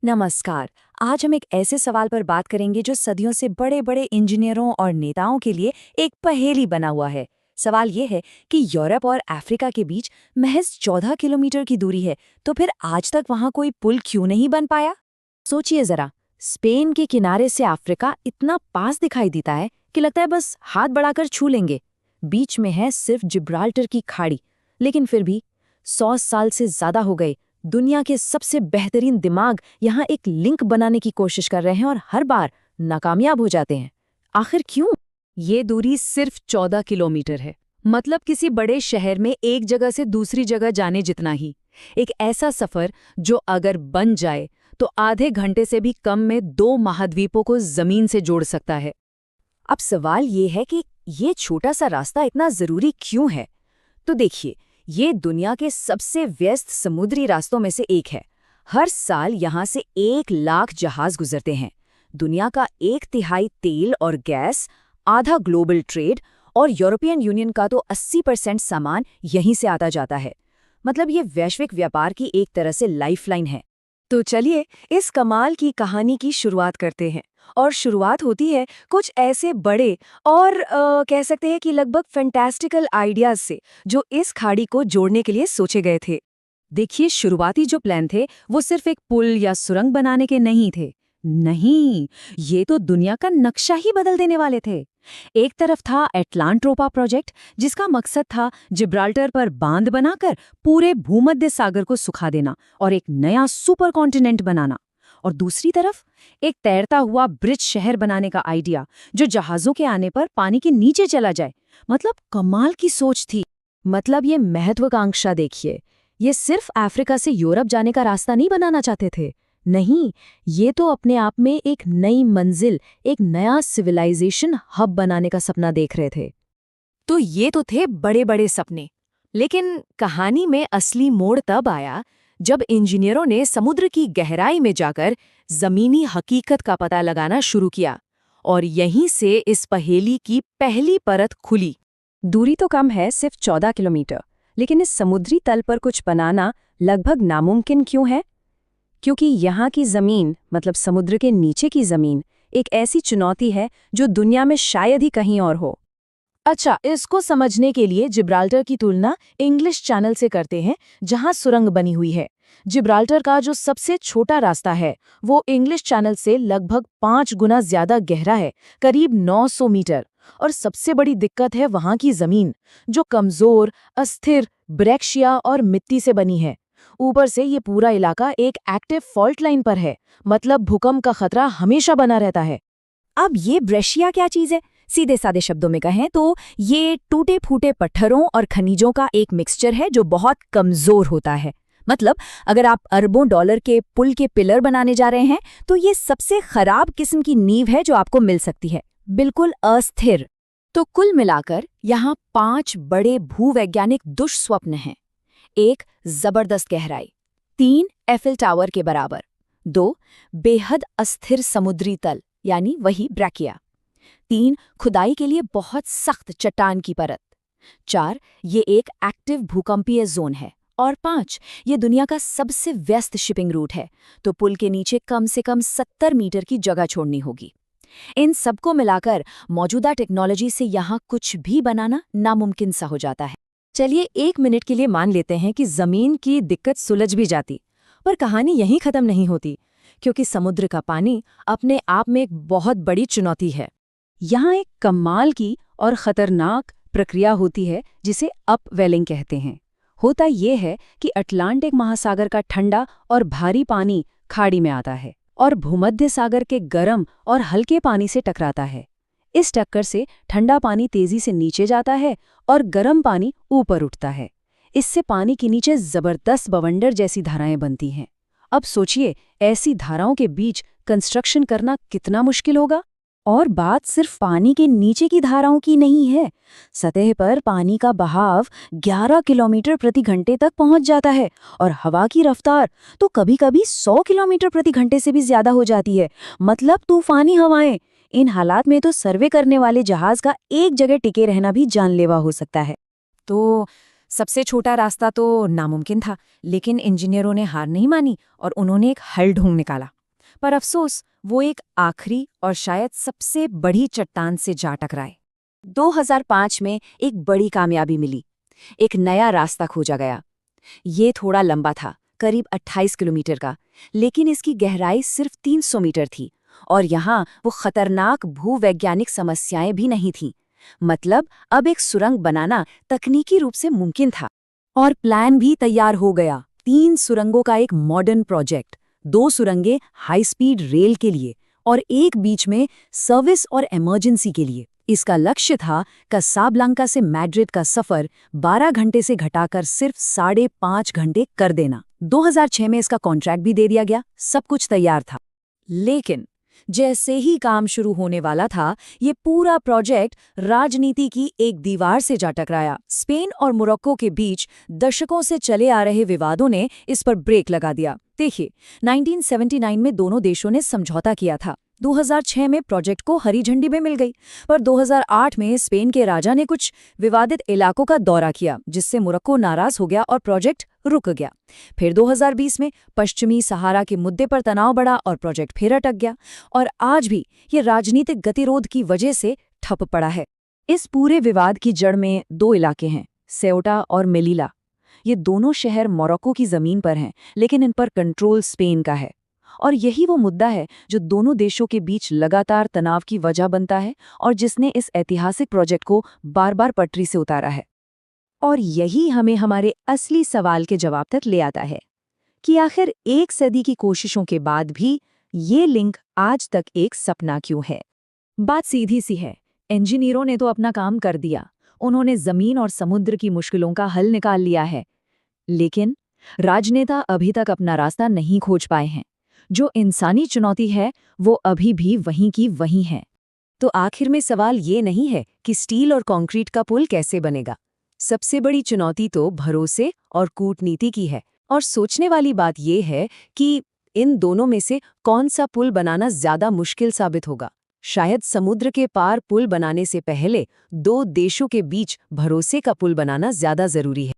नमस्कार। आज हम एक ऐसे सवाल पर बात करेंगे जो सदियों से बड़े बड़े इंजीनियरों और नेताओं के लिए एक पहेली बना हुआ है। सवाल ये है कि यूरोप और अफ्रीका के बीच महज 14 किलोमीटर की दूरी है, तो फिर आज तक वहां कोई पुल क्यों नहीं बन पाया? सोचिए जरा, स्पेन के किनारे से अफ्रीका इतना पास दिखाई देता है कि लगता है बस हाथ बढ़ाकर छू लेंगे। बीच में है सिर्फ जिब्राल्टर की खाड़ी, लेकिन फिर भी 100 साल से ज्यादा हो गए। दुनिया के सबसे बेहतरीन दिमाग यहाँ एक लिंक बनाने की कोशिश कर रहे हैं और हर बार नाकामयाब हो जाते हैं। आखिर क्यों? ये दूरी सिर्फ 14 किलोमीटर है, मतलब किसी बड़े शहर में एक जगह से दूसरी जगह जाने जितना ही। एक ऐसा सफर जो अगर बन जाए तो आधे घंटे से भी कम में 2 महाद्वीपों को जमीन से जोड़ सकता है। अब सवाल ये है कि ये छोटा सा रास्ता इतना जरूरी क्यों है? तो देखिए, ये दुनिया के सबसे व्यस्त समुद्री रास्तों में से एक है। हर साल यहाँ से 1 लाख जहाज गुजरते हैं। दुनिया का 1/3 तेल और गैस, आधा ग्लोबल ट्रेड और यूरोपियन यूनियन का तो 80% सामान यहीं से आता जाता है। मतलब ये वैश्विक व्यापार की एक तरह से लाइफलाइन है। तो चलिए इस कमाल की कहानी की शुरुआत करते हैं। और शुरुआत होती है कुछ ऐसे बड़े और कह सकते हैं कि लगभग फैंटास्टिकल आइडियाज से, जो इस खाड़ी को जोड़ने के लिए सोचे गए थे। देखिए, शुरुआती जो प्लान थे वो सिर्फ एक पुल या सुरंग बनाने के नहीं थे। नहीं, ये तो दुनिया का नक्शा ही बदल देने वाले थे। एक तरफ था एटलांट्रोपा प्रोजेक्ट, जिसका मकसद था जिब्राल्टर पर बांध बनाकर पूरे भूमध्य सागर को सुखा देना और एक नया सुपर कॉन्टिनेंट बनाना। और दूसरी तरफ एक तैरता हुआ ब्रिज शहर बनाने का आइडिया, जो जहाजों के आने पर पानी के नीचे चला जाए। मतलब कमाल की सोच थी। मतलब ये महत्वाकांक्षा देखिए, ये सिर्फ अफ्रीका से यूरोप जाने का रास्ता नहीं बनाना चाहते थे। नहीं, ये तो अपने आप में एक नई मंजिल, एक नया सिविलाइजेशन हब बनाने का सपना देख रहे थे। तो ये तो थे बड़े बड़े सपने, लेकिन कहानी में असली मोड़ तब आया जब इंजीनियरों ने समुद्र की गहराई में जाकर जमीनी हकीकत का पता लगाना शुरू किया। और यहीं से इस पहेली की पहली परत खुली। दूरी तो कम है, सिर्फ 14 किलोमीटर, लेकिन इस समुद्री तल पर कुछ बनाना लगभग नामुमकिन क्यों है? क्योंकि यहाँ की जमीन, मतलब समुद्र के नीचे की जमीन, एक ऐसी चुनौती है जो दुनिया में शायद ही कहीं और हो। अच्छा, इसको समझने के लिए जिब्राल्टर की तुलना इंग्लिश चैनल से करते हैं, जहां सुरंग बनी हुई है। जिब्राल्टर का जो सबसे छोटा रास्ता है वो इंग्लिश चैनल से लगभग 5 गुना ज्यादा गहरा है, करीब 900 मीटर। और सबसे बड़ी दिक्कत है वहां की जमीन, जो कमजोर, अस्थिर, ब्रेक्शिया और मिट्टी से बनी है। ऊपर से ये पूरा इलाका एक एक्टिव फॉल्ट लाइन पर है, मतलब भूकंप का खतरा हमेशा बना रहता है। अब ये ब्रेशिया क्या चीज है? सीधे सादे शब्दों में कहें तो ये टूटे फूटे पत्थरों और खनिजों का एक मिक्सचर है जो बहुत कमजोर होता है। मतलब अगर आप अरबों डॉलर के पुल के पिलर बनाने जा रहे हैं तो ये सबसे खराब किस्म की नींव है जो आपको मिल सकती है, बिल्कुल अस्थिर। तो कुल मिलाकर यहाँ 5 बड़े भूवैज्ञानिक दुष्स्वप्न हैं। 1, जबरदस्त गहराई। 3, एफिल टावर के बराबर। 2, बेहद अस्थिर समुद्री तल, यानी वही ब्रैकिया। 3, खुदाई के लिए बहुत सख्त चट्टान की परत। 4, ये एक एक्टिव भूकंपीय जोन है। और 5, ये दुनिया का सबसे व्यस्त शिपिंग रूट है, तो पुल के नीचे कम से कम 70 मीटर की जगह छोड़नी होगी। इन सबको मिलाकर मौजूदा टेक्नोलॉजी से यहाँ कुछ भी बनाना नामुमकिन सा हो जाता है। चलिए 1 मिनट के लिए मान लेते हैं कि जमीन की दिक्कत सुलझ भी जाती, पर कहानी यहीं खत्म नहीं होती, क्योंकि समुद्र का पानी अपने आप में एक बहुत बड़ी चुनौती है। यहाँ एक कमाल की और खतरनाक प्रक्रिया होती है जिसे अपवेलिंग कहते हैं। होता ये है कि अटलांटिक महासागर का ठंडा और भारी पानी खाड़ी में आता है और भूमध्य सागर के गर्म और हल्के पानी से टकराता है। इस टक्कर से ठंडा पानी तेजी से नीचे जाता है और गर्म पानी ऊपर उठता है। इससे पानी के नीचे जबरदस्त बवंडर जैसी धाराएं बनती हैं। अब सोचिए, ऐसी धाराओं के बीच कंस्ट्रक्शन करना कितना मुश्किल होगा। और बात सिर्फ पानी के नीचे की धाराओं की नहीं है। सतह पर पानी का बहाव 11 किलोमीटर प्रति घंटे तक पहुंच जाता है और हवा की रफ्तार तो कभी-कभी 100 किलोमीटर प्रति घंटे से भी ज्यादा हो जाती है। मतलब तूफानी हवाएं। इन हालात में तो सर्वे करने वाले जहाज का एक जगह टिके रहना भी जानलेवा हो सकता है। तो सबसे छोटा रास्ता तो नामुमकिन था, लेकिन इंजीनियरों ने हार नहीं मानी और उन्होंने एक हल ढूंढ निकाला। पर अफसोस वो एक आखिरी और शायद सबसे बड़ी चट्टान से जा टकराए। 2005 में एक बड़ी कामयाबी मिली। एक नया रास्ता खोजा गया। ये थोड़ा लंबा था, करीब 28 किलोमीटर का, लेकिन इसकी गहराई सिर्फ 300 मीटर थी और यहाँ वो खतरनाक भूवैज्ञानिक समस्याएं भी नहीं थीं। मतलब अब एक सुरंग बनाना तकनीकी रूप से मुमकिन था और प्लान भी तैयार हो गया। 3 सुरंगों का एक मॉडर्न प्रोजेक्ट, 2 सुरंगें हाई स्पीड रेल के लिए और एक बीच में सर्विस और इमरजेंसी के लिए। इसका लक्ष्य था कासाब्लांका से मैड्रिड का सफर 12 घंटे से घटाकर सिर्फ 5.5 घंटे कर देना। 2006 में इसका कॉन्ट्रैक्ट भी दे दिया गया, सब कुछ तैयार था। लेकिन जैसे ही काम शुरू होने वाला था, ये पूरा प्रोजेक्ट राजनीति की एक दीवार से जा टकराया। स्पेन और मोरक्को के बीच दशकों से चले आ रहे विवादों ने इस पर ब्रेक लगा दिया। देखिए, 1979 में दोनों देशों ने समझौता किया था। 2006 में प्रोजेक्ट को हरी झंडी भी मिल गई, पर 2008 में स्पेन के राजा ने कुछ विवादित इलाकों का दौरा किया, जिससे मोरक्को नाराज हो गया और प्रोजेक्ट रुक गया। फिर 2020 में पश्चिमी सहारा के मुद्दे पर तनाव बढ़ा और प्रोजेक्ट फिर अटक गया और आज भी ये राजनीतिक गतिरोध की वजह से ठप पड़ा है। इस पूरे विवाद की जड़ में 2 इलाके हैं, सेउटा और मेलिला। ये दोनों शहर मोरक्को की जमीन पर हैं, लेकिन इन पर कंट्रोल स्पेन का है। और यही वो मुद्दा है जो दोनों देशों के बीच लगातार तनाव की वजह बनता है और जिसने इस ऐतिहासिक प्रोजेक्ट को बार-बार पटरी से उतारा है। और यही हमें हमारे असली सवाल के जवाब तक ले आता है कि आखिर 1 सदी की कोशिशों के बाद भी ये लिंक आज तक एक सपना क्यों है। बात सीधी सी है, इंजीनियरों ने तो अपना काम कर दिया, उन्होंने जमीन और समुद्र की मुश्किलों का हल निकाल लिया है, लेकिन राजनेता अभी तक अपना रास्ता नहीं खोज पाए हैं। जो इंसानी चुनौती है वो अभी भी वहीं की वहीं है। तो आखिर में सवाल ये नहीं है कि स्टील और कंक्रीट का पुल कैसे बनेगा। सबसे बड़ी चुनौती तो भरोसे और कूटनीति की है। और सोचने वाली बात ये है कि इन दोनों में से कौन सा पुल बनाना ज्यादा मुश्किल साबित होगा। शायद समुद्र के पार पुल बनाने से पहले 2 देशों के बीच भरोसे का पुल बनाना ज्यादा जरूरी है।